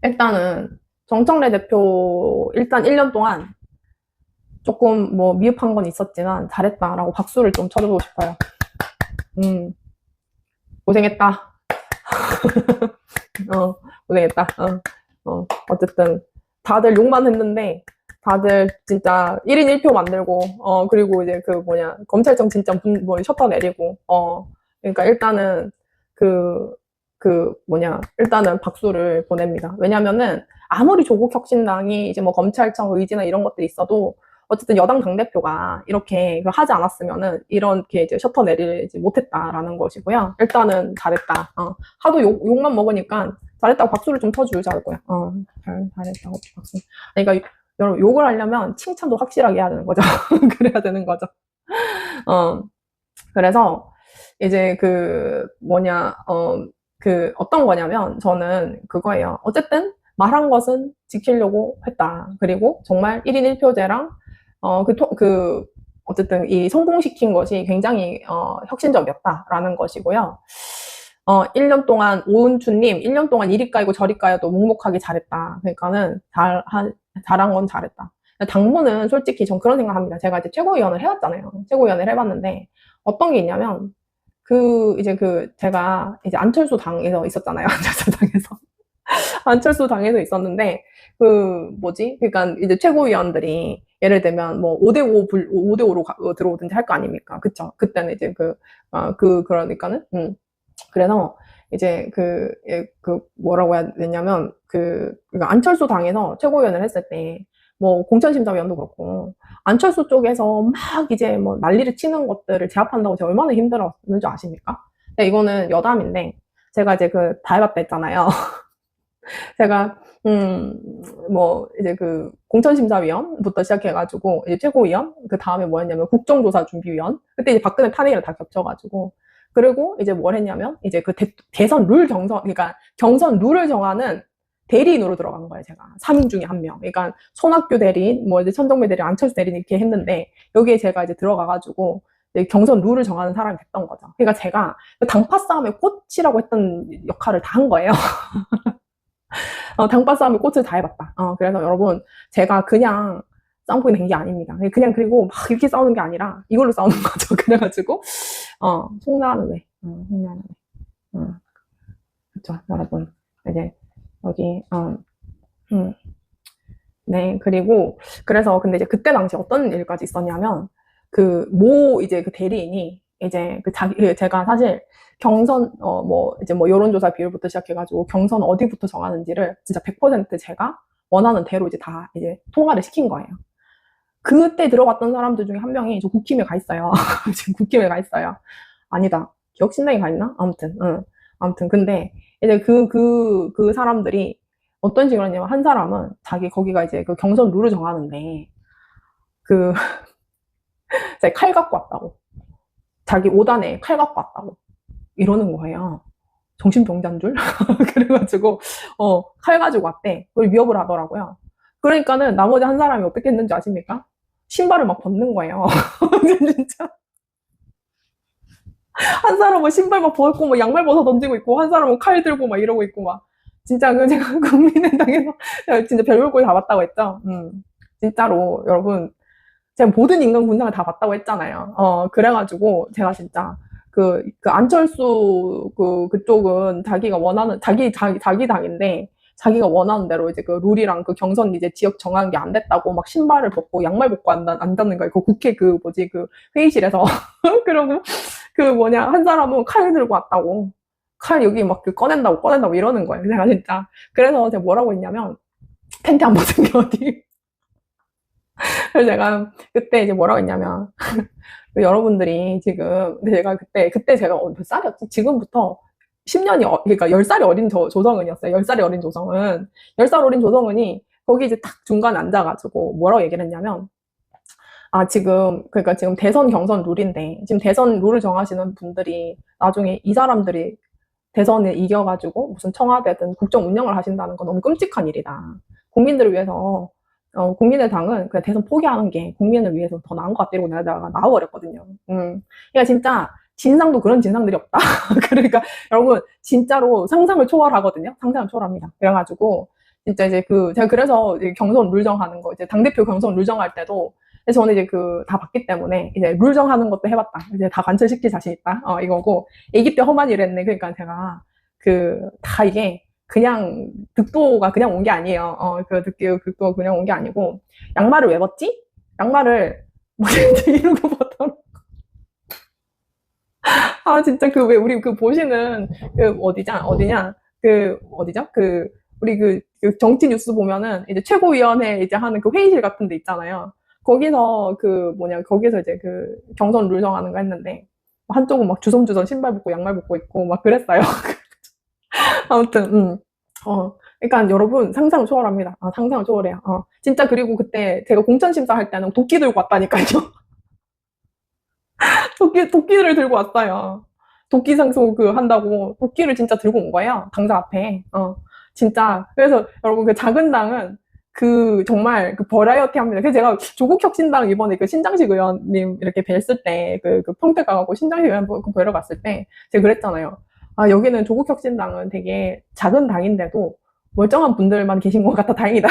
일단은 정청래 대표 일단 1년 동안 조금 뭐 미흡한 건 있었지만 잘했다라고 박수를 좀 쳐주고 싶어요. 고생했다. 고생했다. 어쨌든 다들 욕만 했는데 다들 진짜 1인 1표 만들고 그리고 이제 그 뭐냐 검찰청 진짜 뭐 셔터 내리고 그러니까 일단은 그 뭐냐 일단은 박수를 보냅니다. 왜냐면은 아무리 조국 혁신당이 이제 뭐 검찰청 의지나 이런 것들이 있어도 어쨌든 여당 당대표가 이렇게 하지 않았으면은 이렇게 이제 셔터 내리지 못했다라는 것이고요. 일단은 잘했다. 하도 욕만 먹으니까 잘했다고 박수를 좀 쳐주자고요. 잘했다고 박수. 그러니까 여러분 욕을 하려면 칭찬도 확실하게 해야 되는 거죠. 그래야 되는 거죠. 그래서 이제 그 뭐냐 그 어떤 거냐면 저는 그거예요. 어쨌든 말한 것은 지키려고 했다. 그리고 정말 1인 1표제랑 어쨌든 이 성공시킨 것이 굉장히 혁신적이었다라는 것이고요. 1년 동안 오은주님 1년 동안 이리 까이고 저리 까여도 묵묵하게 잘했다. 그러니까는 잘한 건 잘했다. 당무는 솔직히 전 그런 생각합니다. 제가 이제 최고위원을 해왔잖아요. 최고위원을 해봤는데 어떤 게 있냐면 제가 이제 안철수 당에서 있었잖아요. 안철수 당에서. 안철수 당에서 있었는데, 그러니까 이제 최고위원들이, 예를 들면, 뭐, 5대5, 5대5로 들어오든지 할 거 아닙니까? 그쵸? 그때는 이제 그러니까는, 그래서, 이제 뭐라고 해야 되냐면, 안철수 당에서 최고위원을 했을 때, 뭐, 공천심사위원도 그렇고, 안철수 쪽에서 막 이제 뭐 난리를 치는 것들을 제압한다고 제가 얼마나 힘들었는 줄 아십니까? 근데 이거는 여담인데, 제가 이제 다 해봤다 했잖아요. 제가 뭐 이제 공천심사위원부터 시작해가지고 이제 최고위원 그 다음에 뭐였냐면 국정조사준비위원 그때 이제 박근혜 탄핵이랑 다 겹쳐가지고 그리고 이제 뭘 했냐면 이제 대선 룰 그러니까 경선 룰을 정하는 대리인으로 들어간 거예요 제가 3인 중에 1명 그러니까 손학규 대리인 뭐 이제 천정배 대리인 안철수 대리인 이렇게 했는데 여기에 제가 이제 들어가가지고 경선 룰을 정하는 사람이 됐던 거죠. 그러니까 제가 당파 싸움의 꽃이라고 했던 역할을 다 한 거예요. 당파 싸움의 꽃을 다 해봤다. 그래서 여러분, 제가 그냥 싸움꾼이 된 게 아닙니다. 그냥 그리고 막 이렇게 싸우는 게 아니라 이걸로 싸우는 거죠. 그래가지고, 송나라는 왜? 송나라는 왜? 그쵸, 여러분. 이제, 여기, 네, 그리고, 그래서 근데 이제 그때 당시 어떤 일까지 있었냐면, 이제 대리인이, 이제 제가 사실 경선, 이제 여론조사 비율부터 시작해가지고 경선 어디부터 정하는지를 진짜 100% 제가 원하는 대로 이제 다 이제 통화를 시킨 거예요. 그때 들어갔던 사람들 중에 한 명이 저 국힘에 가 있어요. 지금 국힘에 가 있어요. 아니다. 기억신당에 가 있나? 아무튼, 아무튼. 근데 이제 그 사람들이 어떤 식으로 했냐면 한 사람은 거기가 이제 경선 룰을 정하는데 칼 갖고 왔다고. 자기 5단에 칼 갖고 왔다고. 이러는 거예요. 정신병자인 줄? 그래가지고, 칼 가지고 왔대. 그걸 위협을 하더라고요. 그러니까는 나머지 한 사람이 어떻게 했는지 아십니까? 신발을 막 벗는 거예요. 진짜. 한 사람은 신발 막 벗고, 막 양말 벗어 던지고 있고, 한 사람은 칼 들고 막 이러고 있고, 막. 진짜 제가 국민의당에서 진짜 별볼꼴 다 봤다고 했죠? 진짜로, 여러분. 제가 모든 인간 군상을 다 봤다고 했잖아요. 그래가지고, 제가 진짜, 안철수, 그쪽은 자기가 원하는, 자기 당인데, 자기가 원하는 대로 이제 룰이랑 경선 이제 지역 정하는 게 안 됐다고 막 신발을 벗고 양말 벗고 앉는 거예요. 국회 회의실에서. 그러고, 한 사람은 칼 들고 왔다고. 칼 여기 막 꺼낸다고 이러는 거예요. 제가 진짜. 그래서 제가 뭐라고 했냐면, 팬티 안 벗은 게 어디. 그래서 제가 그때 이제 뭐라고 했냐면, 여러분들이 지금, 제가 그때 제가 몇 살이었지? 지금부터 10년이, 그러니까 10살이 어린 조성은이었어요. 10살이 어린 조성은. 10살 어린 조성은이 거기 이제 딱 중간에 앉아가지고 뭐라고 얘기를 했냐면, 그러니까 지금 대선 경선 룰인데, 지금 대선 룰을 정하시는 분들이 나중에 이 사람들이 대선에 이겨가지고 무슨 청와대든 국정 운영을 하신다는 건 너무 끔찍한 일이다. 국민들을 위해서 국민의당은 그냥 대선 포기하는 게 국민을 위해서 더 나은 것 같다 이러고 내가 나와버렸거든요. 그러니까 진짜 진상도 그런 진상들이 없다. 그러니까 여러분 진짜로 상상을 초월하거든요. 상상을 초월합니다. 그래가지고 진짜 이제 제가 그래서 이제 경선 룰 정하는 거, 이제 당대표 경선 룰 정할 때도, 그래서 저는 이제 다 봤기 때문에, 이제 룰 정하는 것도 해봤다. 이제 다 관철시킬 자신 있다. 이거고, 애기 때 험한 일 했네. 그러니까 제가, 다 이게, 그냥, 득도가 그냥 온 게 아니에요. 득도가 그냥 온 게 아니고, 양말을 왜 벗지? 양말을, 막 이러고 벗더라고. 진짜 왜 우리 보시는, 어디냐? 어디죠? 우리 정치 뉴스 보면은 이제 최고위원회 이제 하는 회의실 같은 데 있잖아요. 거기서 거기서 이제 경선 룰 정하는 거 했는데, 한쪽은 막 주섬주섬 신발 벗고 양말 벗고 있고 막 그랬어요. 아무튼, 그러니까 여러분 상상 초월합니다. 상상 초월해요. 진짜. 그리고 그때 제가 공천심사 할 때는 도끼 들고 왔다니까요. 도끼를 들고 왔어요. 도끼 상소 한다고 도끼를 진짜 들고 온 거예요. 당사 앞에. 진짜. 그래서 여러분 작은 당은 정말 버라이어티 합니다. 그래서 제가 조국혁신당 이번에 신장식 의원님 이렇게 뵀을 때 평택 가고 신장식 의원 뵈러 갔을 때 제가 그랬잖아요. 여기는 조국혁신당은 되게 작은 당인데도 멀쩡한 분들만 계신 것 같아. 다행이다.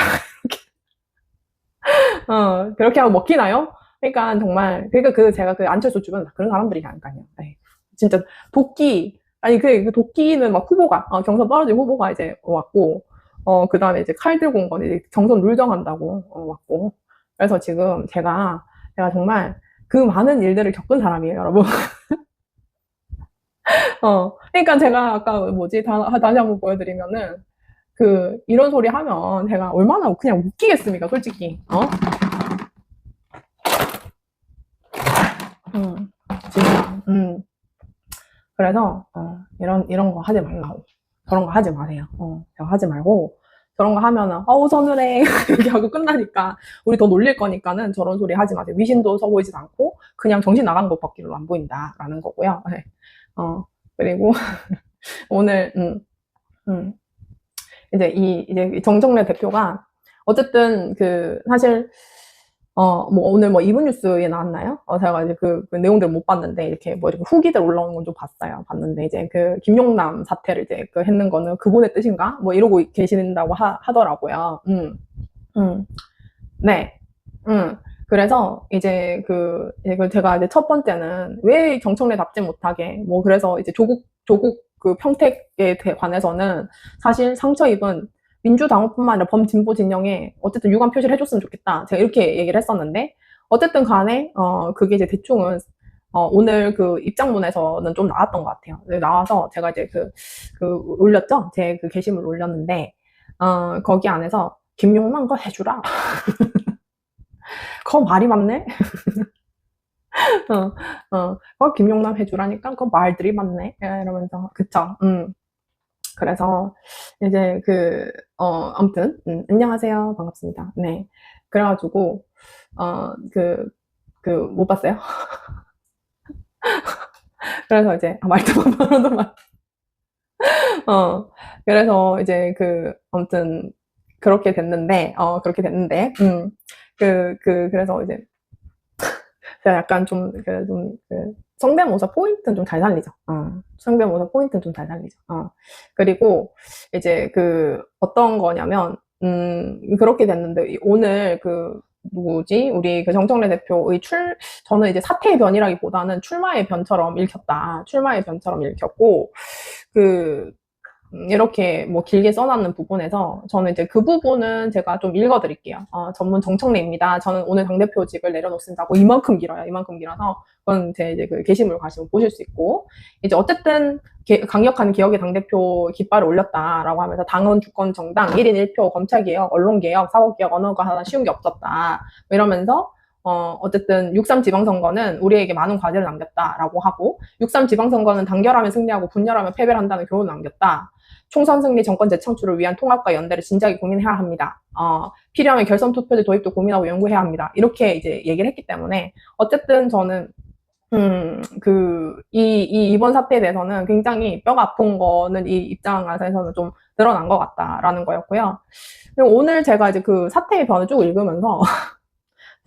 그렇게 하면 먹히나요? 그러니까 정말, 그러니까 제가 안철수 주변 그런 사람들이라니까요. 진짜 도끼는 막 후보가, 경선 떨어진 후보가 이제 왔고, 그 다음에 이제 칼 들고 온 거는 이제 경선 룰 정한다고 왔고. 그래서 지금 제가 정말 많은 일들을 겪은 사람이에요, 여러분. 그러니까 제가 아까 다시 한번 보여드리면은, 이런 소리 하면 제가 얼마나 그냥 웃기겠습니까, 솔직히. 진짜. 그래서, 이런 거 하지 말라고. 저런 거 하지 마세요. 하지 말고, 저런 거 하면은, 서늘해. 이렇게 하고 끝나니까, 우리 더 놀릴 거니까는 저런 소리 하지 마세요. 위신도 서 보이지 않고, 그냥 정신 나간 것밖에 안 보인다라는 거고요. 네. 그리고, 오늘, 이제 정청래 대표가, 어쨌든, 사실, 오늘 이분 뉴스에 나왔나요? 제가 이제 내용들 못 봤는데, 이렇게 후기들 올라오는 건 좀 봤어요. 봤는데, 이제 김용남 사태를 이제 했는 거는 그분의 뜻인가? 이러고 계신다고 하더라고요. 네. 그래서 이제 제가 이제 첫 번째는 왜 정청래 답지 못하게, 그래서 이제 조국 평택에 관해서는 사실 상처 입은 민주당뿐만 아니라 범진보 진영에 어쨌든 유감 표시를 해줬으면 좋겠다. 제가 이렇게 얘기를 했었는데, 어쨌든 간에, 그게 이제 대충은, 오늘 입장문에서는 좀 나왔던 것 같아요. 나와서 제가 이제 올렸죠? 제 게시물 올렸는데, 거기 안에서 김용남 거 해주라. 그거 말이 많네? 김용남 해주라니까 그거 말들이 많네? 이러면서, 그쵸. 그래서 이제 아무튼 안녕하세요, 반갑습니다. 네, 그래가지고 못 봤어요. 그래서 이제 말투만 말아도 그래서 이제 아무튼 그렇게 됐는데 그래서 이제 제가 약간 성대모사 포인트는 좀 잘 살리죠. 성대모사 포인트는 좀 잘 살리죠. 그리고 이제 어떤 거냐면, 그렇게 됐는데, 오늘 누구지? 우리 정청래 대표의 저는 이제 사태의 변이라기보다는 출마의 변처럼 읽혔다. 출마의 변처럼 읽혔고, 이렇게 길게 써놨는 부분에서 저는 이제 그 부분은 제가 좀 읽어드릴게요. 전문 정청래입니다. 저는 오늘 당대표직을 내려놓습니다. 이만큼 길어요. 이만큼 길어서 그건 제 이제 게시물 가시면 보실 수 있고, 이제 어쨌든 강력한 개혁의 당대표 깃발을 올렸다라고 하면서 당원 주권 정당 1인 1표 검찰개혁, 언론개혁, 사법개혁, 언어가 하나 쉬운 게 없었다. 이러면서 어쨌든 6.3 지방선거는 우리에게 많은 과제를 남겼다라고 하고, 6.3 지방선거는 단결하면 승리하고 분열하면 패배를 한다는 교훈을 남겼다. 총선 승리, 정권 재창출을 위한 통합과 연대를 진작에 고민해야 합니다. 필요하면 결선 투표제 도입도 고민하고 연구해야 합니다. 이렇게 이제 얘기를 했기 때문에, 어쨌든 저는 이번 사태에 대해서는 굉장히 뼈가 아픈 거는 이 입장에서는 좀 드러난 것 같다라는 거였고요. 그리고 오늘 제가 이제 사태의 변을 쭉 읽으면서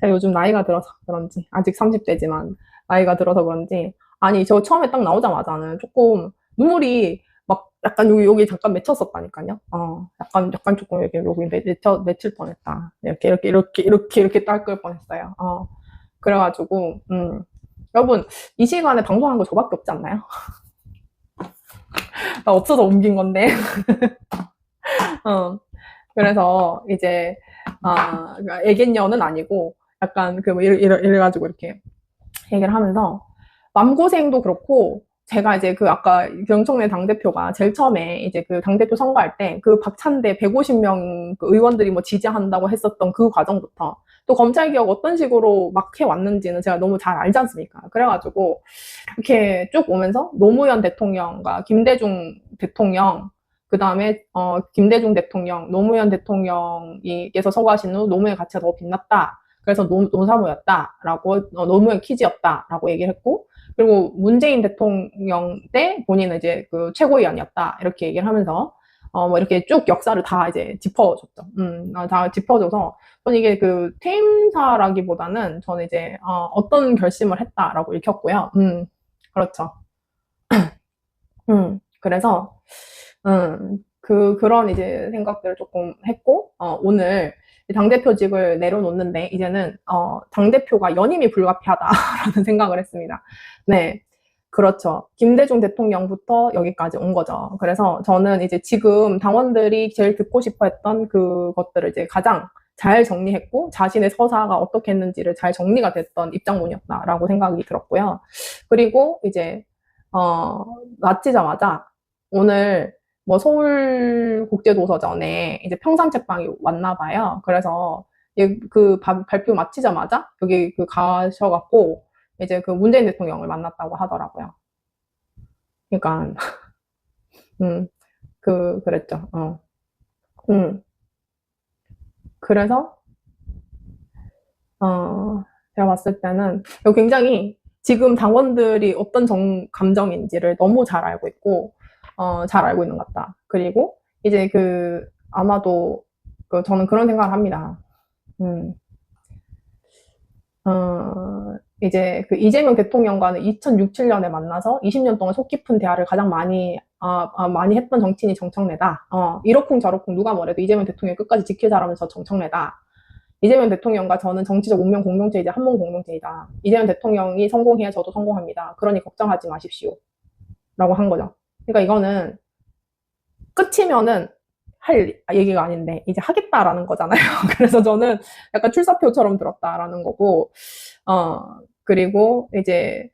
제가 요즘 나이가 들어서 그런지, 아직 30대지만 나이가 들어서 그런지, 아니 저 처음에 딱 나오자마자는 조금 눈물이 막 약간 여기 잠깐 맺혔었다니까요. 약간 조금 여기 맺힐 뻔했다. 이렇게 딸끌 뻔했어요. 그래가지고, 여러분, 이 시간에 방송한 거 저밖에 없지 않나요? 나 없어서 옮긴 건데. 그래서 이제, 그러니까 애견녀는 아니고, 약간 이래가지고 이렇게 얘기를 하면서, 맘고생도 그렇고, 제가 이제 아까 경청래 당대표가 제일 처음에 이제 당대표 선거할 때 박찬대 150명 의원들이 뭐 지지한다고 했었던 그 과정부터 또 검찰개혁 어떤 식으로 막 해왔는지는 제가 너무 잘 알지 않습니까? 그래가지고 이렇게 쭉 오면서 노무현 대통령과 김대중 대통령, 그 다음에 김대중 대통령, 노무현 대통령께서 서거하신 후 노무현 가치가 더 빛났다. 그래서 노사모였다라고, 노무현 퀴즈였다라고 얘기를 했고, 그리고 문재인 대통령 때 본인은 이제 최고위원이었다. 이렇게 얘기를 하면서, 뭐 이렇게 쭉 역사를 다 이제 짚어줬죠. 다 짚어줘서, 저는 이게 퇴임사라기보다는 저는 이제, 어떤 결심을 했다라고 읽혔고요. 그렇죠. 그래서, 그런 이제 생각들을 조금 했고, 오늘 당대표직을 내려놓는데, 이제는, 당대표가 연임이 불가피하다라는 생각을 했습니다. 네. 그렇죠. 김대중 대통령부터 여기까지 온 거죠. 그래서 저는 이제 지금 당원들이 제일 듣고 싶어 했던 그것들을 이제 가장 잘 정리했고, 자신의 서사가 어떻게 했는지를 잘 정리가 됐던 입장문이었다라고 생각이 들었고요. 그리고 이제, 마치자마자 오늘 뭐 서울국제도서전에 이제 평산책방이 왔나 봐요. 그래서 발표 마치자마자 여기 가셔갖고 이제 문재인 대통령을 만났다고 하더라고요. 그러니까 그랬죠. 그래서 제가 봤을 때는 굉장히 지금 당원들이 어떤 감정인지를 너무 잘 알고 있고, 잘 알고 있는 것 같다. 그리고 이제 아마도 저는 그런 생각을 합니다. 이제 이재명 대통령과는 2006, 7년에 만나서 20년 동안 속 깊은 대화를 가장 많이 했던 정치인이 정청래다. 이러쿵저러쿵 누가 뭐래도 이재명 대통령 끝까지 지킬 사람은 저 정청래다. 이재명 대통령과 저는 정치적 운명 공동체이자 한몸 공동체이다. 이재명 대통령이 성공해야 저도 성공합니다. 그러니 걱정하지 마십시오. 라고 한 거죠. 그러니까 이거는 끝이면은 할 얘기가 아닌데 이제 하겠다라는 거잖아요. 그래서 저는 약간 출사표처럼 들었다라는 거고, 그리고 이제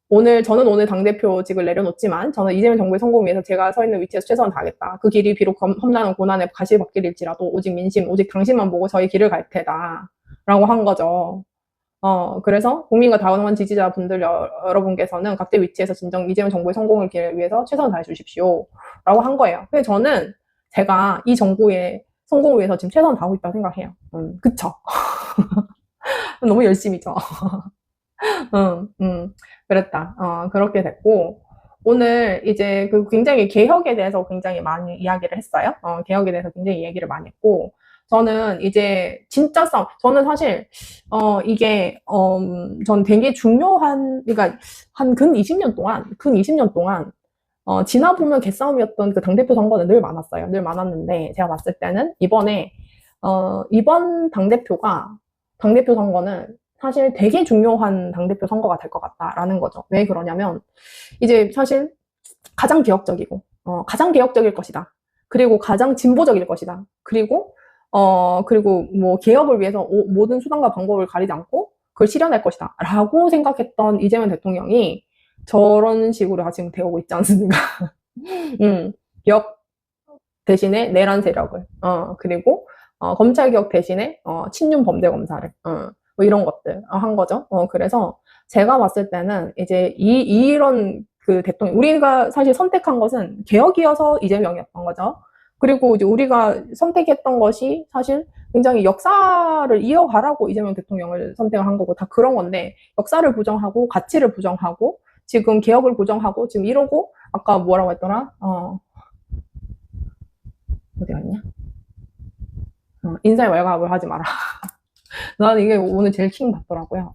저는 오늘 당대표직을 내려놓지만 저는 이재명 정부의 성공을 위해서 제가 서 있는 위치에서 최선을 다하겠다. 그 길이 비록 험난한 고난의 가시밭길일지라도 오직 민심, 오직 당신만 보고 저희 길을 갈 테다. 라고 한 거죠. 그래서 국민과 당원 지지자분들 여러분께서는 각자 위치에서 진정 이재명 정부의 성공을 위해서 최선을 다해 주십시오. 라고 한 거예요. 근데 저는 제가 이 정부의 성공을 위해서 지금 최선을 다하고 있다고 생각해요. 그쵸? 너무 열심히죠. 그랬다. 그렇게 됐고, 오늘 이제 굉장히 개혁에 대해서 굉장히 많이 이야기를 했어요. 개혁에 대해서 굉장히 얘기를 많이 했고, 저는 이제 진짜 저는 사실, 이게, 전 되게 중요한, 그러니까 근 20년 동안, 지나보면 개싸움이었던 당대표 선거는 늘 많았어요. 늘 많았는데, 제가 봤을 때는 이번 당대표 선거는 사실 되게 중요한 당대표 선거가 될 것 같다라는 거죠. 왜 그러냐면, 이제 사실 가장 개혁적이고, 가장 개혁적일 것이다. 그리고 가장 진보적일 것이다. 그리고 뭐 개혁을 위해서 모든 수단과 방법을 가리지 않고 그걸 실현할 것이다. 라고 생각했던 이재명 대통령이 저런 식으로 지금 되어오고 있지 않습니까? 개혁 대신에 내란 세력을, 그리고 검찰개혁 대신에 친윤 범죄 검사를, 뭐 이런 것들 한 거죠. 그래서 제가 봤을 때는 이제 이런 대통령, 우리가 사실 선택한 것은 개혁이어서 이재명이었던 거죠. 그리고 이제 우리가 선택했던 것이 사실 굉장히 역사를 이어가라고 이재명 대통령을 선택을 한 거고 다 그런 건데, 역사를 부정하고 가치를 부정하고 지금 개혁을 부정하고 지금 이러고, 아까 뭐라고 했더라? 어디 갔냐? 인사에 왈가왈부를 하지 마라. 나는 이게 오늘 제일 킹 받더라고요.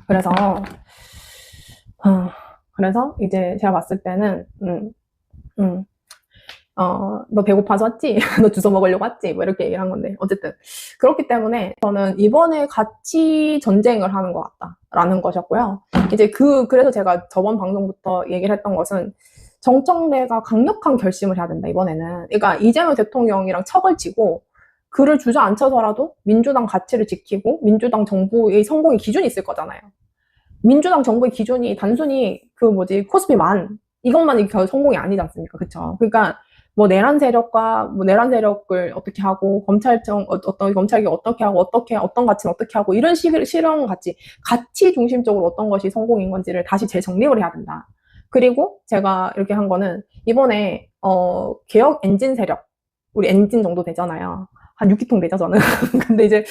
그래서 그래서 이제 제가 봤을 때는, 음, 너 배고파서 왔지? 너 주워 먹으려고 왔지? 뭐 이렇게 얘기를 한 건데. 어쨌든. 그렇기 때문에 저는 이번에 가치 전쟁을 하는 것 같다라는 것이었고요. 이제 그래서 제가 저번 방송부터 얘기를 했던 것은 정청래가 강력한 결심을 해야 된다, 이번에는. 그러니까 이재명 대통령이랑 척을 지고 그를 주저앉혀서라도 민주당 가치를 지키고 민주당 정부의 성공의 기준이 있을 거잖아요. 민주당 정부의 기준이 단순히 코스피만 이것만이 결 성공이 아니지 않습니까? 그쵸? 그러니까 뭐 내란 세력과 뭐 내란 세력을 어떻게 하고 검찰청 어떤 검찰이 어떻게 하고 어떤 가치는 어떻게 하고 이런 식의 실험 가치 중심적으로 어떤 것이 성공인 건지를 다시 재정립을 해야 된다. 그리고 제가 이렇게 한 거는 이번에 개혁 엔진 세력 우리 엔진 정도 되잖아요. 한 6기통 되죠 저는. 근데 이제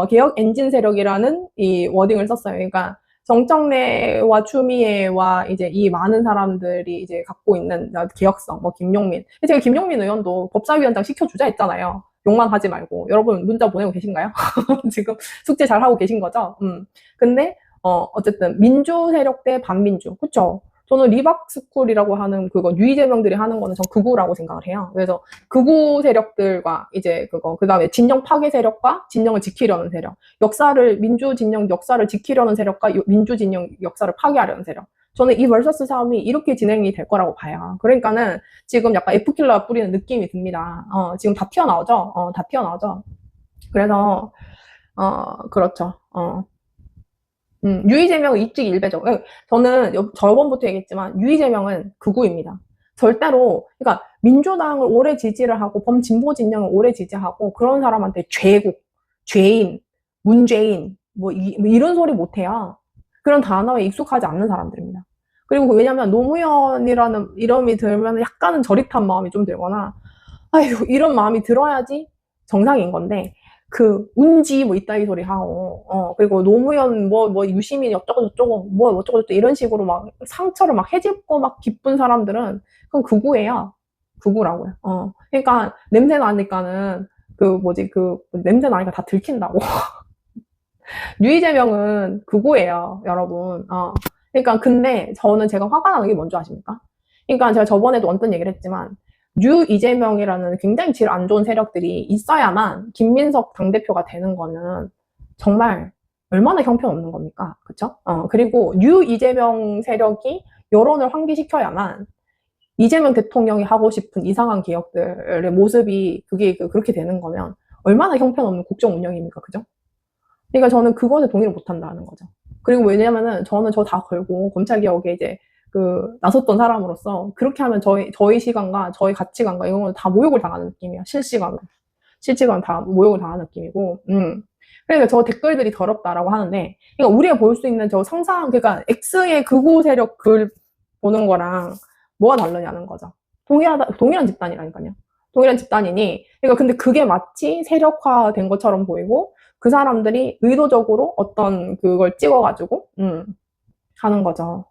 개혁 엔진 세력이라는 이 워딩을 썼어요. 그러니까 정청래와 추미애와 이제 이 많은 사람들이 이제 갖고 있는 개혁성, 뭐 김용민. 제가 김용민 의원도 법사위원장 시켜주자 했잖아요. 욕만 하지 말고. 여러분 문자 보내고 계신가요? 지금 숙제 잘 하고 계신 거죠? 근데 어쨌든 민주 세력 대 반민주, 그쵸? 저는 리박스쿨이라고 하는 그거 유이재명들이 하는 거는 전 극우라고 생각을 해요. 그래서 극우 세력들과 이제 그 다음에 진영 파괴 세력과 진영을 지키려는 세력, 민주 진영 역사를 지키려는 세력과 민주 진영 역사를 파괴하려는 세력. 저는 이 versus 싸움이 이렇게 진행이 될 거라고 봐요. 그러니까는 지금 약간 F킬러 뿌리는 느낌이 듭니다. 지금 다 튀어나오죠? 다 튀어나오죠? 그래서 그렇죠. 유이재명은 입직일배죠. 저는 저번부터 얘기했지만 유이재명은 극우입니다. 절대로 그러니까 민주당을 오래 지지를 하고 범진보 진영을 오래 지지하고 그런 사람한테 죄국, 죄인, 문죄인 뭐 이런 소리 못해요. 그런 단어에 익숙하지 않는 사람들입니다. 그리고 왜냐면 노무현이라는 이름이 들면 약간은 저릿한 마음이 좀 들거나 아유 이런 마음이 들어야지 정상인 건데 운지 뭐 이따위 소리 하고 그리고 노무현 뭐 유시민 어쩌고 저쩌고 뭐 어쩌고 저쩌고 이런 식으로 막 상처를 막 헤집고 막 기쁜 사람들은 그건 극우예요. 극우라고요. 그러니까 냄새 나니까는 냄새 나니까 다 들킨다고. 유이재명은 극우예요, 여러분. 그러니까 근데 저는 제가 화가 나는 게 뭔지 아십니까? 그러니까 제가 저번에도 언뜻 얘기를 했지만 유이재명이라는 굉장히 질 안 좋은 세력들이 있어야만 김민석 당대표가 되는 거는 정말 얼마나 형편없는 겁니까? 그쵸? 그리고 유이재명 세력이 여론을 환기시켜야만 이재명 대통령이 하고 싶은 이상한 개혁들의 모습이 그렇게 되는 거면 얼마나 형편없는 국정 운영입니까? 그죠? 그러니까 저는 그것에 동의를 못 한다는 거죠. 그리고 왜냐면은 저는 저 다 걸고 검찰개혁에 이제 나섰던 사람으로서 그렇게 하면 저희 시간과 저희 가치관과 이런 걸 다 모욕을 당하는 느낌이야. 실시간으로 다 모욕을 당하는 느낌이고, 그러니까 저 댓글들이 더럽다라고 하는데, 그러니까 우리가 볼 수 있는 그러니까 X의 극우 세력 글 보는 거랑 뭐가 다르냐는 거죠. 동일한 집단이라니까요. 동일한 집단이니, 그러니까 근데 그게 마치 세력화된 것처럼 보이고, 그 사람들이 의도적으로 어떤 그걸 찍어가지고, 하는 거죠.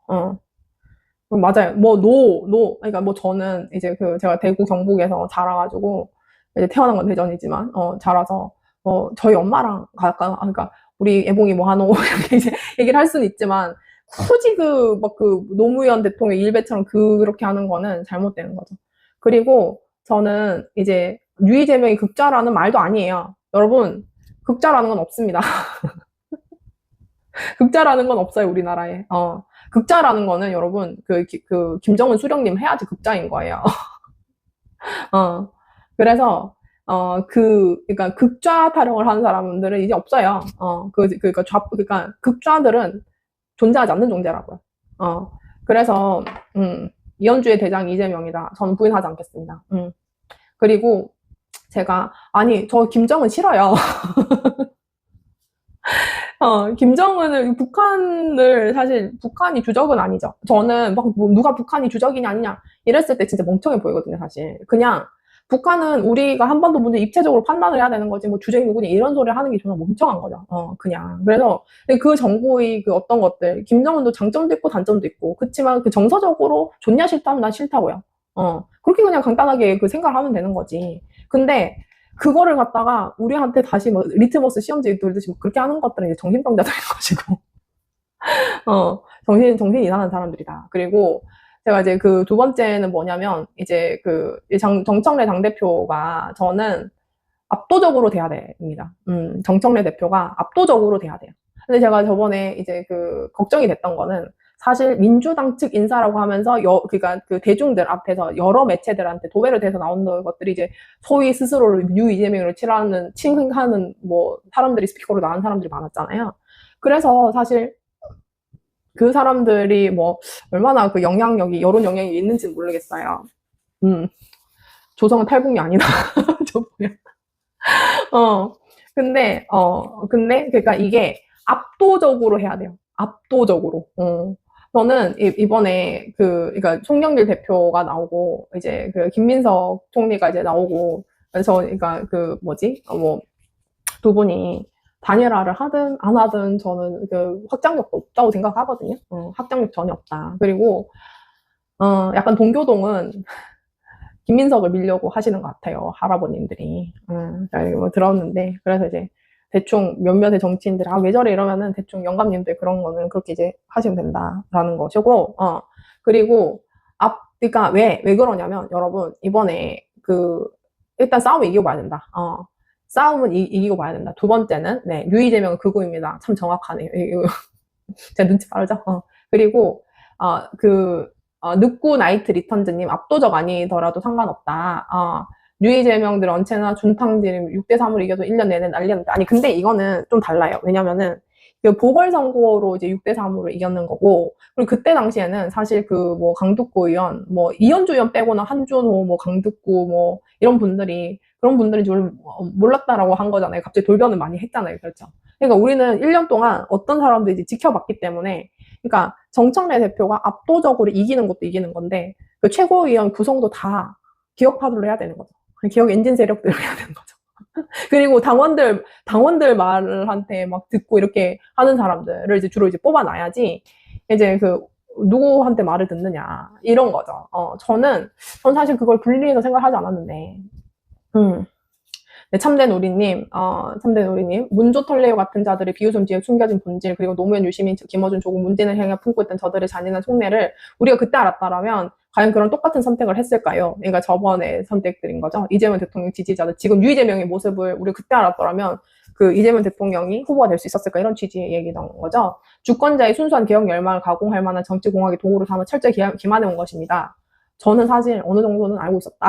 맞아요. 그러니까 저는 이제 제가 대구 경북에서 자라가지고, 이제 태어난 건 대전이지만, 자라서, 저희 엄마랑 그러니까, 우리 애봉이 뭐 하노, 이렇게 이제 얘기를 할 수는 있지만, 굳이 노무현 대통령 일배처럼 그렇게 하는 거는 잘못되는 거죠. 그리고 저는 이제, 유이재명이 극자라는 말도 아니에요. 여러분, 극자라는 건 없습니다. 극자라는 건 없어요, 우리나라에. 극자라는 거는 여러분, 김정은 수령님 해야지 극자인 거예요. 그래서, 그러니까 극좌 타령을 하는 사람들은 이제 없어요. 그러니까 극좌들은 존재하지 않는 존재라고요. 그래서, 이현주의 대장 이재명이다. 저는 부인하지 않겠습니다. 그리고 저 김정은 싫어요. 사실 북한이 주적은 아니죠. 저는 누가 북한이 주적이냐 아니냐 이랬을 때 진짜 멍청해 보이거든요, 사실. 그냥 북한은 우리가 한 번도 문제 입체적으로 판단을 해야 되는 거지, 주적이 누구냐 이런 소리를 하는 게 정말 멍청한 거죠. 그냥. 그래서 그 정부의 어떤 것들, 김정은도 장점도 있고 단점도 있고, 그렇지만 정서적으로 좋냐 싫다면 난 싫다고요. 그렇게 그냥 간단하게 생각을 하면 되는 거지. 근데 그거를 갖다가 우리한테 다시 리트머스 시험지 돌듯이 그렇게 하는 것들은 이제 정신병자들인 것이고. 정신이 이상한 사람들이다. 그리고 제가 이제 그 두 번째는 뭐냐면, 이제 그 정청래 당대표가 저는 압도적으로 돼야 됩니다. 정청래 대표가 압도적으로 돼야 돼요. 근데 제가 저번에 이제 그 걱정이 됐던 거는 사실 민주당 측 인사라고 하면서 그러니까 그 대중들 앞에서 여러 매체들한테 도배를 돼서 나오는 것들이 이제 소위 스스로를 유 이재명으로 칭하는 뭐 사람들이 스피커로 나온 사람들이 많았잖아요. 그래서 사실 그 사람들이 뭐 얼마나 그 영향력이 여론 영향이 있는지 모르겠어요. 조성은 탈북이 아니다. 저 뭐야. 근데 그러니까 이게 압도적으로 해야 돼요. 압도적으로. 저는 이번에 그러니까 송영길 대표가 나오고 이제 그 김민석 총리가 이제 나오고 그래서 그러니까 그 뭐지 뭐 두 분이 단일화를 하든 안 하든 저는 그 확장력도 없다고 생각하거든요. 확장력 전혀 없다. 그리고 약간 동교동은 김민석을 밀려고 하시는 것 같아요. 할아버님들이. 뭐 들었는데 그래서 이제 대충 몇몇의 정치인들이 왜 저래 이러면은 대충 영감님들 그런 거는 그렇게 이제 하시면 된다라는 것이고 그리고 그러니까 왜 그러냐면 여러분 이번에 일단 싸움 이기고 봐야 된다. 싸움은 이기고 봐야 된다. 두 번째는 유 이재명은 극우입니다. 참 정확하네요. 제가 눈치 빠르죠? 그리고 늑구 나이트 리턴즈님 압도적 아니더라도 상관없다. 유 이재명들 언체나 준탕진 6대3으로 이겨도 1년 내내 난리였는데 아니 근데 이거는 좀 달라요. 왜냐면은 그 보궐선거로 이제 6대3으로 이겼는 거고 그리고 그때 당시에는 사실 그 뭐 강북구 의원 뭐 이현주 의원 빼고는 한준호 뭐 강북구 뭐 이런 분들이 그런 분들인 줄 몰랐다라고 한 거잖아요. 갑자기 돌변을 많이 했잖아요. 그렇죠. 그러니까 우리는 1년 동안 어떤 사람들이 이제 지켜봤기 때문에 그러니까 정청래 대표가 압도적으로 이기는 것도 이기는 건데 그 최고위원 구성도 다 기억 파도를 해야 되는 거죠. 기억 엔진 세력들을 해야 되는 거죠. 그리고 당원들 말한테 막 듣고 이렇게 하는 사람들을 이제 주로 이제 뽑아놔야지 이제 그 누구한테 말을 듣느냐 이런 거죠. 전 사실 그걸 분리해서 생각하지 않았는데. 네, 참된 우리님, 문조 털레오 같은 자들의 비웃음 뒤에 숨겨진 본질, 그리고 노무현, 유시민, 김어준, 조국, 문재인을 향해 품고 있던 저들의 잔인한 속내를 우리가 그때 알았다라면 과연 그런 똑같은 선택을 했을까요? 그러니까 저번에 선택들인 거죠. 이재명 대통령 지지자들, 지금 유이재명의 모습을 우리가 그때 알았더라면 그 이재명 대통령이 후보가 될 수 있었을까? 이런 취지의 얘기던 거죠. 주권자의 순수한 개혁 열망을 가공할 만한 정치공학의 도구로 삼아 철저히 기만해 온 것입니다. 저는 사실 어느 정도는 알고 있었다.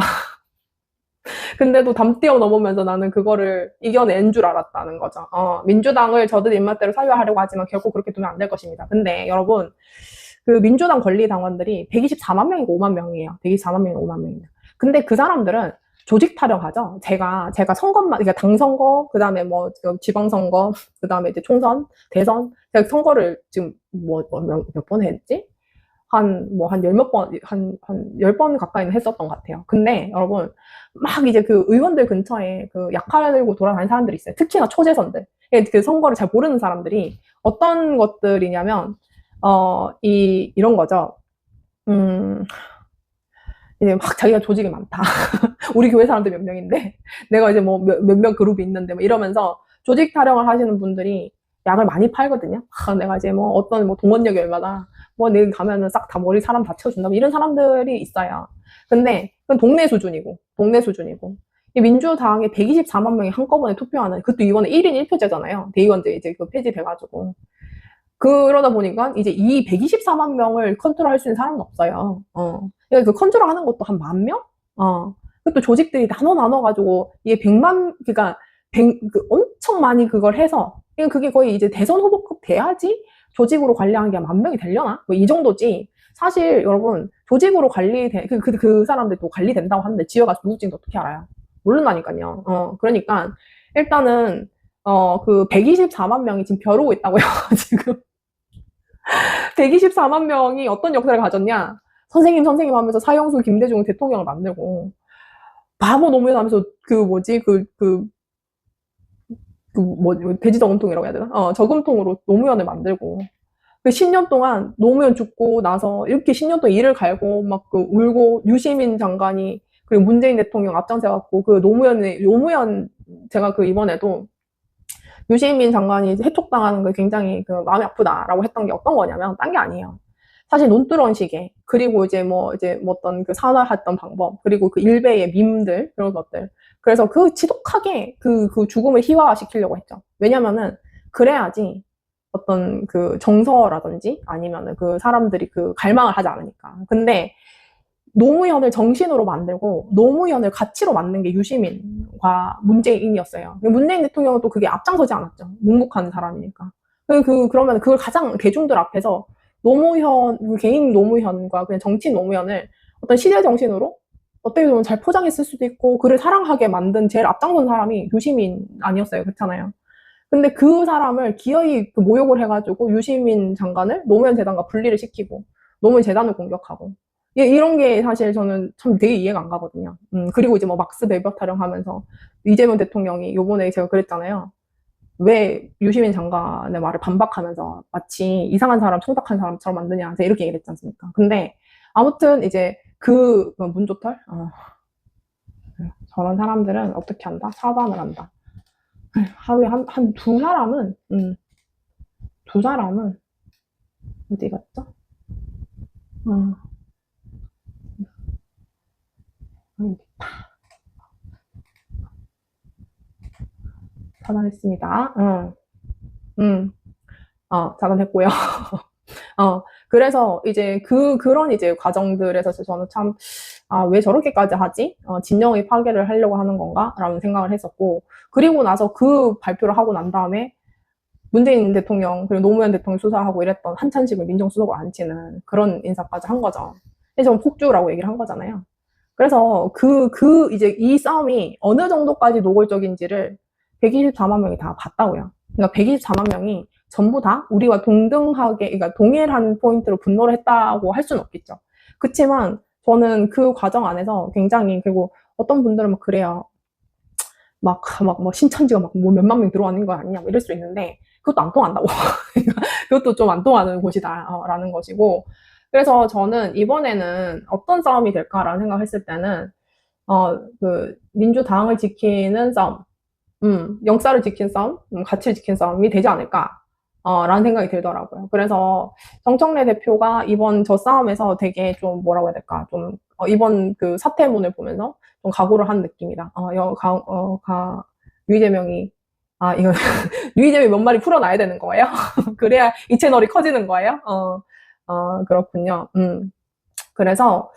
근데도 담 뛰어넘으면서 나는 그거를 이겨낸 줄 알았다는 거죠. 민주당을 저들 입맛대로 사유하려고 하지만 결코 그렇게 두면 안 될 것입니다. 근데 여러분, 그 민주당 권리당원들이 124만 명이고 5만 명이에요. 124만 명이고 5만 명이에요. 근데 그 사람들은 조직 타령하죠. 제가 선거만, 그러니까 당선거, 그 다음에 뭐 지방선거, 그 다음에 이제 총선, 대선, 제가 선거를 지금 몇 번 했지? 한 10번 가까이는 했었던 것 같아요. 근데 여러분, 막 이제 그 의원들 근처에 그 약칼 들고 돌아다니는 사람들이 있어요. 특히나 초재선들. 그 선거를 잘 모르는 사람들이 어떤 것들이냐면, 이런 거죠. 이제 막 자기가 조직이 많다. 우리 교회 사람들 몇 명인데, 내가 이제 뭐 몇몇 그룹이 있는데, 뭐 이러면서 조직 타령을 하시는 분들이 약을 많이 팔거든요. 내가 이제 뭐 어떤 뭐 동원력이 얼마나, 뭐 내일 가면은 싹 다 머리 사람 다 채워준다. 뭐 이런 사람들이 있어요. 근데 그건 동네 수준이고. 이 민주당에 124만 명이 한꺼번에 투표하는, 그것도 이번에 1인 1표제잖아요. 대의원제 이제 그 폐지돼가지고. 그러다 보니까 이제 이 124만 명을 컨트롤할 수 있는 사람은 없어요. 그러니까 그 컨트롤하는 것도 한 10,000명? 그것도 조직들이 나눠가지고 이게 100만, 그러니까 엄청 많이 그걸 해서, 그게 거의 이제 대선 후보급 돼야지 조직으로 관리하는 게 10,000명이 되려나? 뭐 이 정도지. 사실 여러분 조직으로 그 사람들도 관리된다고 하는데 지역 가서 누구 찍는지 어떻게 알아요? 모른다니까요. 그러니까 일단은 그 124만 명이 지금 벼르고 있다고요. 지금 124만 명이 어떤 역사를 가졌냐? 선생님 하면서 사형수 김대중 대통령을 만들고 바보 노무현 하면서 돼지 저금통이라고 해야 되나? 저금통으로 노무현을 만들고 그 10년 동안 노무현 죽고 나서 이렇게 10년 동안 이를 갈고 막 울고 유시민 장관이 그리고 문재인 대통령 앞장서갖고 그 노무현 제가 이번에도 유시민 장관이 해촉당하는 게 굉장히 그 마음이 아프다라고 했던 게 어떤 거냐면 딴 게 아니에요. 사실 논두렁 시계, 그리고 이제 뭐 어떤 그 산화했던 방법, 그리고 그 일베의 밈들, 그런 것들. 그래서 그 지독하게 그 죽음을 희화화시키려고 했죠. 왜냐면은, 그래야지 어떤 그 정서라든지 아니면은 그 사람들이 그 갈망을 하지 않으니까. 근데 노무현을 정신으로 만들고 노무현을 가치로 만든 게 유시민과 문재인이었어요. 문재인 대통령은 또 그게 앞장서지 않았죠. 묵묵한 사람이니까. 그러면 그걸 가장 대중들 앞에서 노무현, 개인 노무현과 그냥 정치 노무현을 어떤 시대 정신으로 어떻게 보면 잘 포장했을 수도 있고 그를 사랑하게 만든 제일 앞장선 사람이 유시민 아니었어요. 그렇잖아요. 근데 그 사람을 기어이 그 모욕을 해가지고 유시민 장관을 노무현 재단과 분리를 시키고 노무현 재단을 공격하고 이런 게 사실 저는 참 되게 이해가 안 가거든요. 그리고 이제 뭐 막스 배벽 타령하면서 이재명 대통령이 요번에 제가 그랬잖아요. 왜 유시민 장관의 말을 반박하면서 마치 이상한 사람, 청탁한 사람처럼 만드냐, 제가 이렇게 얘기를 했지 않습니까? 근데 아무튼 이제 문조털? 저런 사람들은 어떻게 한다? 사반을 한다. 하루에 한 두 사람은 어디 갔죠? 차단했습니다. 차단했고요. 그래서 이제 그런 이제 과정들에서 저는 참, 왜 저렇게까지 하지? 진영의 파괴를 하려고 하는 건가? 라는 생각을 했었고, 그리고 나서 그 발표를 하고 난 다음에 문재인 대통령, 그리고 노무현 대통령 수사하고 이랬던 한찬식을 민정수석으로 앉히는 그런 인사까지 한 거죠. 그래서 저는 폭주라고 얘기를 한 거잖아요. 그래서 이제 이 싸움이 어느 정도까지 노골적인지를 124만 명이 다 봤다고요. 그러니까 124만 명이 전부 다 우리와 동등하게, 그러니까 동일한 포인트로 분노를 했다고 할 수는 없겠죠. 그렇지만 저는 그 과정 안에서 굉장히, 그리고 어떤 분들은 막 그래요. 뭐 신천지가 뭐 몇만 명 들어가는 거 아니냐, 뭐 이럴 수 있는데, 그것도 안 통한다고. 그것도 좀 안 통하는 곳이다, 라는 것이고. 그래서 저는 이번에는 어떤 싸움이 될까라는 생각을 했을 때는, 민주당을 지키는 싸움, 역사를 지킨 싸움, 가치를 지킨 싸움이 되지 않을까, 라는 생각이 들더라고요. 그래서 정청래 대표가 이번 저 싸움에서 되게 좀 뭐라고 해야 될까, 좀, 이번 그 사태문을 보면서 좀 각오를 한 느낌이다. 유이재명이, 이거, 유이재명이 몇 마리 풀어놔야 되는 거예요? 그래야 이 채널이 커지는 거예요? 그렇군요. 그래서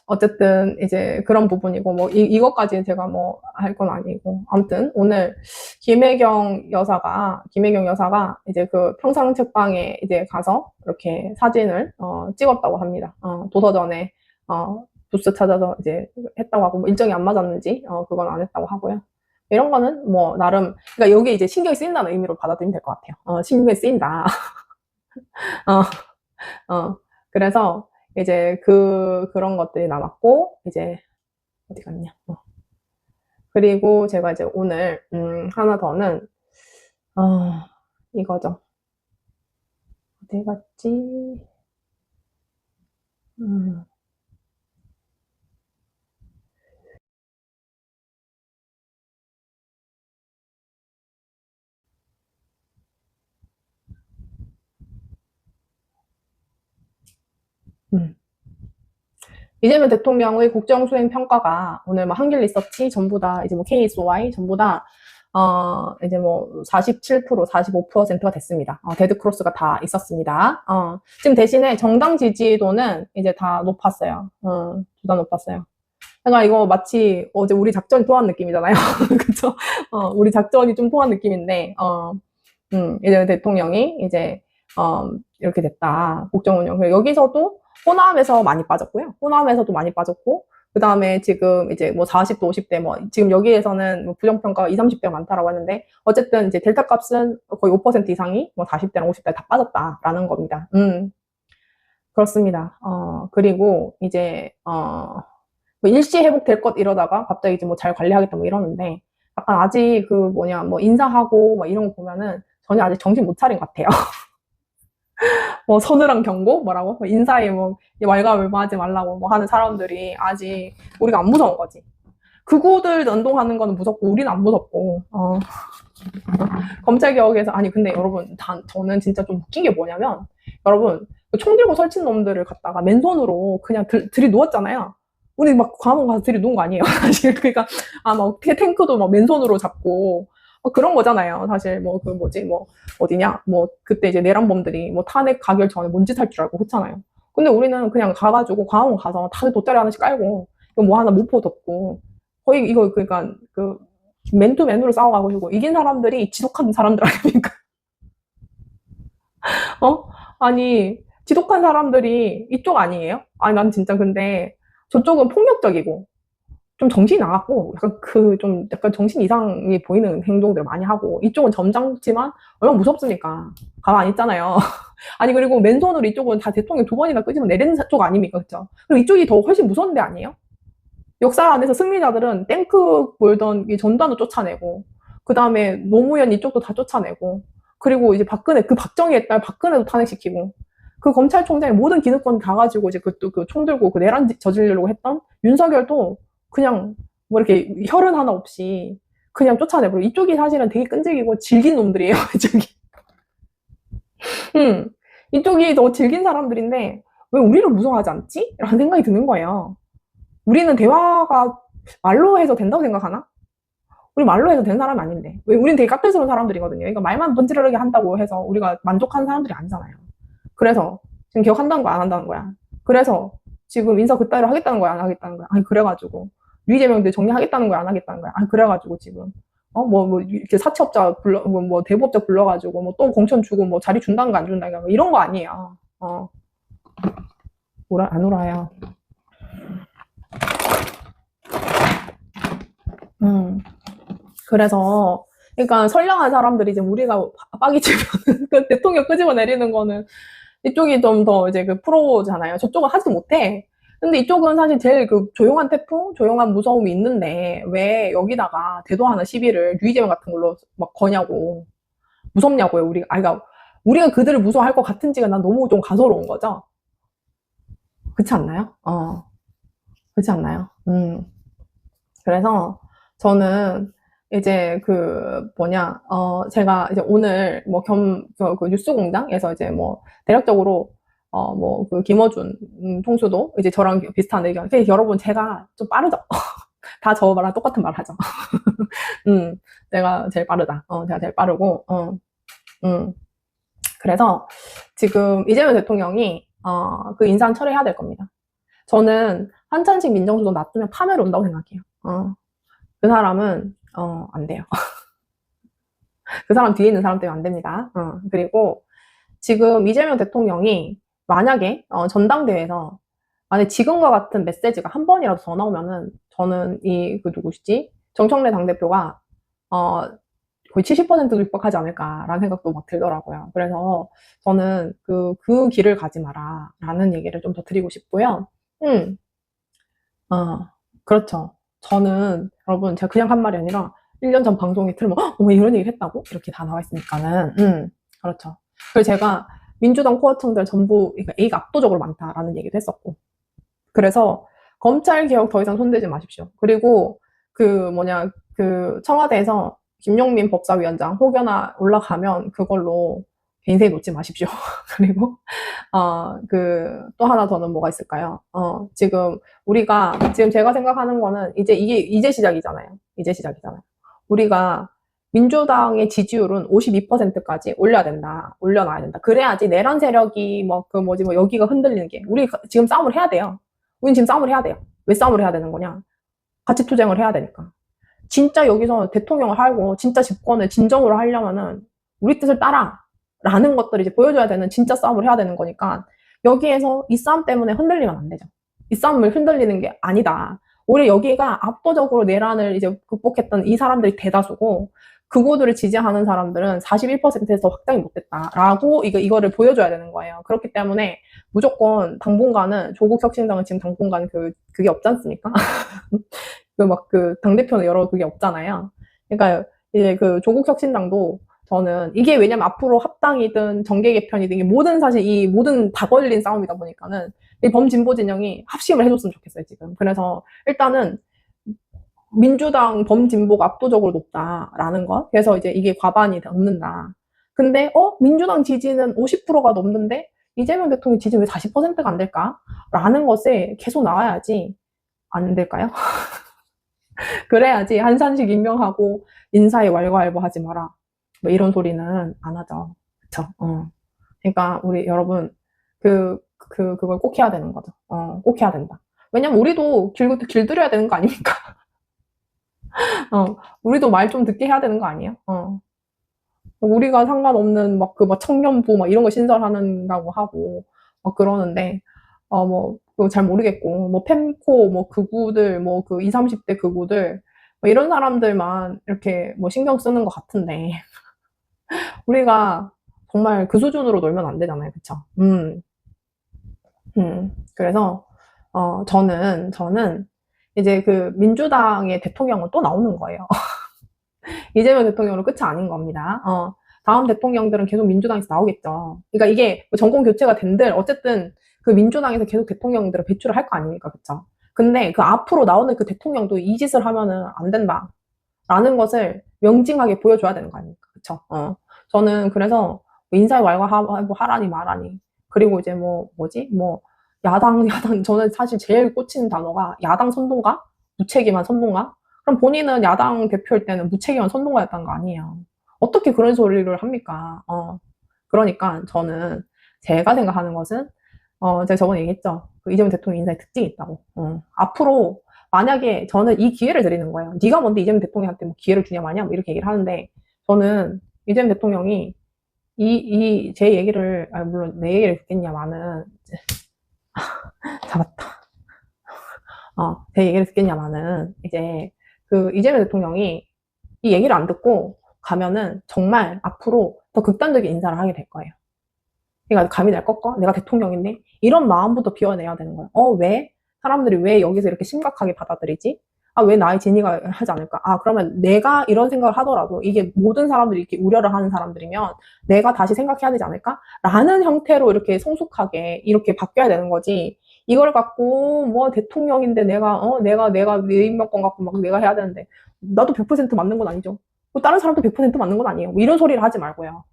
어쨌든 이제 그런 부분이고, 뭐 이것까지 제가 뭐 할 건 아니고, 아무튼 오늘 김혜경 여사가 이제 그 평상 책방에 이제 가서 이렇게 사진을 찍었다고 합니다. 도서전에 부스 찾아서 이제 했다고 하고, 뭐 일정이 안 맞았는지 그건 안 했다고 하고요. 이런 거는 뭐 나름, 그러니까 여기 이제 신경이 쓰인다는 의미로 받아들이면 될 것 같아요. 신경이 쓰인다. 그래서 이제 그런 것들이 남았고, 이제 어디 갔냐. 그리고 제가 이제 오늘 하나 더는 이거죠. 어디 갔지? 이재명 대통령의 국정수행 평가가 오늘 뭐 한길 리서치 전부 다 이제 뭐 KSY 전부 다 이제 뭐 47%, 45%가 됐습니다. 데드크로스가 다 있었습니다. 지금 대신에 정당 지지도는 이제 다 높았어요. 둘 다 높았어요. 그러니까 이거 마치 어제 우리 작전이 통한 느낌이잖아요. 그쵸? 우리 작전이 좀 통한 느낌인데, 이제 대통령이 이제, 이렇게 됐다. 국정운영. 여기서도 호남에서 많이 빠졌고요. 호남에서도 많이 빠졌고, 그 다음에 지금 이제 뭐 40대, 50대, 뭐, 지금 여기에서는 뭐 부정평가가 20, 30대가 많다라고 하는데, 어쨌든 이제 델타 값은 거의 5% 이상이 뭐 40대랑 50대 다 빠졌다라는 겁니다. 그렇습니다. 그리고 이제, 뭐 일시 회복될 것 이러다가 갑자기 이제 뭐 잘 관리하겠다 뭐 이러는데, 약간 아직 뭐 인사하고 뭐 이런 거 보면은 전혀 아직 정신 못 차린 것 같아요. 뭐 서늘한 경고? 뭐라고? 인사에 뭐 왈가왈부하지 말라고 뭐 하는 사람들이 아직 우리가 안 무서운 거지. 극우들 연동하는 거는 무섭고 우리는 안 무섭고. 검찰개혁에서, 아니, 근데 여러분, 저는 진짜 좀 웃긴 게 뭐냐면, 여러분, 총 들고 설친 놈들을 갖다가 맨손으로 그냥 들이누웠잖아요. 우리 막 광화문 가서 들이누운 거 아니에요, 사실. 그러니까, 막, 탱크도 막 맨손으로 잡고, 그런 거잖아요. 사실, 그 뭐지, 어디냐, 그때 이제 내란범들이 탄핵 가결 전에 뭔 짓 할 줄 알고 그렇잖아요. 근데 우리는 그냥 가가지고 광화문 가서 다들 돗자리 하나씩 깔고, 하나 모포 덮고, 거의 이거, 그러니까, 맨투맨으로 싸워가지고 이긴 사람들이 지독한 사람들 아닙니까? 아니, 지독한 사람들이 이쪽 아니에요? 아니, 난 진짜 근데 저쪽은 폭력적이고, 좀 정신이 나갔고, 약간 정신 이상이 보이는 행동들을 많이 하고, 이쪽은 점잖지만, 얼마나 무섭습니까? 가만 있잖아요. 아니, 그리고 맨손으로 이쪽은 다 대통령 2번이나 끄집어 내리는 쪽 아닙니까? 그쵸? 그리고 이쪽이 더 훨씬 무서운 데 아니에요? 역사 안에서 승리자들은 탱크 몰던 전단도 쫓아내고, 그 다음에 노무현 이쪽도 다 쫓아내고, 그리고 이제 박정희의 딸 박근혜도 탄핵시키고, 그 검찰총장의 모든 기능권 다 가지고 이제 총 들고 내란 저지르려고 했던 윤석열도 그냥 이렇게 혈흔 하나 없이 그냥 쫓아내고, 이쪽이 사실은 되게 끈질기고 질긴 놈들이에요, 이쪽이. 이쪽이 더 질긴 사람들인데, 왜 우리를 무서워하지 않지? 라는 생각이 드는 거예요. 우리는 대화가 말로 해서 된다고 생각하나? 우리 말로 해서 된 사람이 아닌데. 왜 우리는 되게 깍들스러운 사람들이거든요. 그러니까 말만 번지르르게 한다고 해서 우리가 만족하는 사람들이 아니잖아요. 그래서 지금 개혁한다는 거야, 안 한다는 거야. 그래서 지금 인사 그따위로 하겠다는 거야, 안 하겠다는 거야. 아니, 그래가지고 류재명들 정리하겠다는 거야, 안 하겠다는 거야. 아니, 그래가지고 지금 이렇게 사채업자 대부업자 불러가지고 또 공천 주고 자리 준다는 거 안 준다는 거 이런 거 아니에요. 안 울어요. 그래서, 그러니까 선량한 사람들이 이제 우리가 빠기치면 그 대통령 끄집어 내리는 거는 이쪽이 좀 더 이제 프로잖아요. 저쪽은 하지도 못해. 근데 이쪽은 사실 제일 조용한 태풍, 조용한 무서움이 있는데 왜 여기다가 대도하는 시비를 류이재명 같은 걸로 막 거냐고. 무섭냐고요, 우리가. 그러니까 우리가 그들을 무서워할 것 같은지가 난 너무 좀 가소로운 거죠. 그렇지 않나요? 그렇지 않나요? 그래서 저는 이제 제가 이제 오늘 뉴스공장에서 이제 대략적으로 김어준 통수도 이제 저랑 비슷한 의견. 여러분, 제가 좀 빠르죠? 다 저랑 똑같은 말 하죠. 내가 제일 빠르다. 제가 제일 빠르고, 그래서 지금 이재명 대통령이 그 인사는 철회해야 될 겁니다. 저는 한찬식 민정수석 놔두면 파멸이 온다고 생각해요. 그 사람은 안 돼요. 그 사람 뒤에 있는 사람 때문에 안 됩니다. 그리고 지금 이재명 대통령이 만약에 전당대회에서 만약 지금과 같은 메시지가 한 번이라도 더 나오면은 저는 누구시지? 정청래 당대표가 거의 70%도 육박하지 않을까라는 생각도 막 들더라고요. 그래서 저는 그 길을 가지 마라 라는 얘기를 좀 더 드리고 싶고요. 그렇죠. 저는 여러분, 제가 그냥 한 말이 아니라 1년 전 방송에 틀면 이런 얘기를 했다고? 이렇게 다 나와 있으니까는 그렇죠. 그리고 제가 민주당 코어층들 전부 그러니까 A가 압도적으로 많다라는 얘기도 했었고, 그래서 검찰개혁 더 이상 손대지 마십시오. 그리고 청와대에서 김용민 법사위원장 혹여나 올라가면 그걸로 인생 놓지 마십시오. 그리고 또 하나 더는 뭐가 있을까요? 지금 제가 생각하는 거는 이제 시작이잖아요. 이제 시작이잖아요. 우리가 민주당의 지지율은 52%까지 올려놔야 된다. 그래야지 내란 세력이 여기가 흔들리는 게, 우리 지금 싸움을 해야 돼요. 우린 지금 싸움을 해야 돼요. 왜 싸움을 해야 되는 거냐? 가치 투쟁을 해야 되니까. 진짜 여기서 대통령을 하고 진짜 집권을 진정으로 하려면은 우리 뜻을 따라 라는 것들을 이제 보여줘야 되는 진짜 싸움을 해야 되는 거니까, 여기에서 이 싸움 때문에 흔들리면 안 되죠. 이 싸움을 흔들리는 게 아니다. 오히려 여기가 압도적으로 내란을 이제 극복했던 이 사람들이 대다수고, 극우들을 지지하는 사람들은 41%에서 확장이 못됐다라고 이거를 보여줘야 되는 거예요. 그렇기 때문에 무조건 당분간은 조국혁신당은 지금 당분간 그게 없지 않습니까? 당대표는 여러 그게 없잖아요. 그러니까 이제 조국혁신당도 저는 이게 왜냐면 앞으로 합당이든 정계 개편이든 사실 이 모든 다 걸린 싸움이다 보니까는 이 범진보 진영이 합심을 해줬으면 좋겠어요, 지금. 그래서 일단은 민주당 범진보가 압도적으로 높다라는 것. 그래서 이제 이게 과반이 넘는다. 근데 민주당 지지는 50%가 넘는데 이재명 대통령 지지는 왜 40%가 안 될까? 라는 것에 계속 나와야지 안 될까요? 그래야지 한산식 임명하고 인사에 왈가왈부하지 마라. 뭐 이런 소리는 안 하죠. 그쵸? 그러니까 우리 여러분 그걸 꼭 해야 되는 거죠. 꼭 해야 된다. 왜냐면 우리도 길들여야 되는 거 아닙니까? 우리도 말 좀 듣게 해야 되는 거 아니에요? 우리가 상관없는 막 청년부 막 이런 거 신설하는다고 하고 막 그러는데 뭐 그거 잘 모르겠고 뭐 펜코 뭐 극우들 뭐 그 20, 30대 극우들 뭐 이런 사람들만 이렇게 뭐 신경 쓰는 것 같은데 우리가 정말 그 수준으로 놀면 안 되잖아요, 그쵸? 그래서 저는 이제 그 민주당의 대통령은 또 나오는 거예요. 이재명 대통령으로 끝이 아닌 겁니다. 다음 대통령들은 계속 민주당에서 나오겠죠. 그러니까 이게 뭐 정권 교체가 된들 어쨌든 그 민주당에서 계속 대통령들을 배출을 할 거 아닙니까, 그쵸? 근데 그 앞으로 나오는 그 대통령도 이 짓을 하면은 안 된다라는 것을 명징하게 보여줘야 되는 거 아닙니까, 그쵸? 저는 그래서 인사에 왈가하라니 말하니 그리고 이제 야당 저는 사실 제일 꽂히는 단어가 야당 선동가, 무책임한 선동가. 그럼 본인은 야당 대표일 때는 무책임한 선동가였다는 거 아니에요. 어떻게 그런 소리를 합니까? 그러니까 저는 제가 생각하는 것은 제가 저번에 얘기했죠. 그 이재명 대통령 인사에 특징이 있다고. 앞으로 만약에 저는 이 기회를 드리는 거예요. 네가 뭔데 이재명 대통령한테 뭐 기회를 주냐 마냐 뭐 이렇게 얘기를 하는데 저는 이재명 대통령이 제 얘기를 물론 내 얘기를 듣겠냐마는 잡았다. 제 얘기를 듣겠냐마는 이제 그 이재명 대통령이 이 얘기를 안 듣고 가면은 정말 앞으로 더 극단적인 인사를 하게 될 거예요. 그러니까 감히 날 꺾어? 내가 대통령인데? 이런 마음부터 비워내야 되는 거예요. 왜? 사람들이 왜 여기서 이렇게 심각하게 받아들이지? 왜 나의 진위가 하지 않을까? 그러면 내가 이런 생각을 하더라도 이게 모든 사람들이 이렇게 우려를 하는 사람들이면 내가 다시 생각해야 되지 않을까? 라는 형태로 이렇게 성숙하게 이렇게 바뀌어야 되는 거지. 이걸 갖고 뭐 대통령인데 내가 내 임명권 갖고 막 내가 해야 되는데 나도 100% 맞는 건 아니죠. 다른 사람도 100% 맞는 건 아니에요. 뭐 이런 소리를 하지 말고요.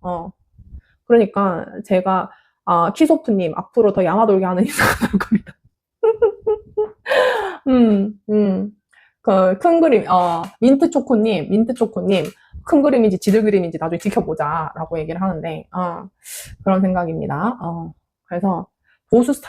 그러니까 제가 키소프님 앞으로 더 야마돌게 하는 인사가 나올 겁니다. 큰 그림, 민트초코님, 큰 그림인지 지들 그림인지 나중에 지켜보자라고 얘기를 하는데, 그런 생각입니다. 그래서 보수 스타일